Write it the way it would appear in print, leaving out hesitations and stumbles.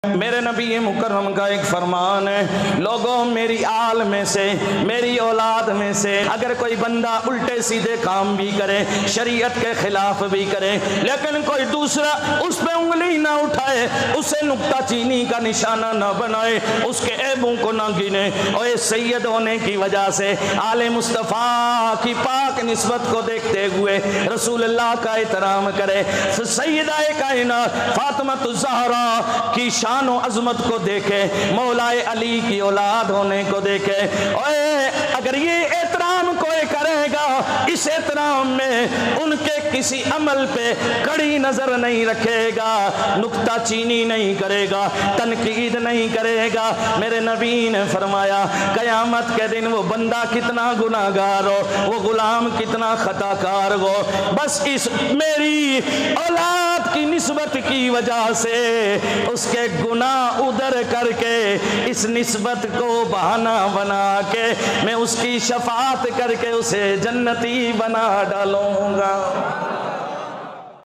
मेरे नबी मुकर्रम का एक फरमान है, लोगों मेरी आल में से, मेरी औलाद में से अगर कोई बंदा उल्टे सीधे काम भी करे, शरीयत के खिलाफ भी करे, लेकिन कोई दूसरा उस पे उंगली ना उठाए, उसे नुक्ता चीनी का निशाना ना बनाए, उसके ऐबों को ना गिने और सैयद होने की वजह से आले मुस्तफ़ा की पाक निस्बत को देखते हुए रसूलुल्लाह का एहतराम करे, सैयदा कायनात फातिमा ज़हरा की शान और अजमत को देखे, मौलाए अली की औलाद होने को देखे। ओए अगर ये एहतराम कोई करेगा, इस एहतराम में उनके किसी अमल पे कड़ी नजर नहीं रखेगा, नुक्ता चीनी नहीं करेगा, तनकीद नहीं करेगा, मेरे नबी ने फरमाया कयामत के दिन वो बंदा कितना गुनाहगार हो, वो गुलाम कितना खताकार हो, बस इस मेरी औलाद की निस्बत की वजह से उसके गुनाह उधर करके इस निस्बत को बहाना बना के मैं उसकी शफाअत करके उसे जन्नती बना डालूंगा।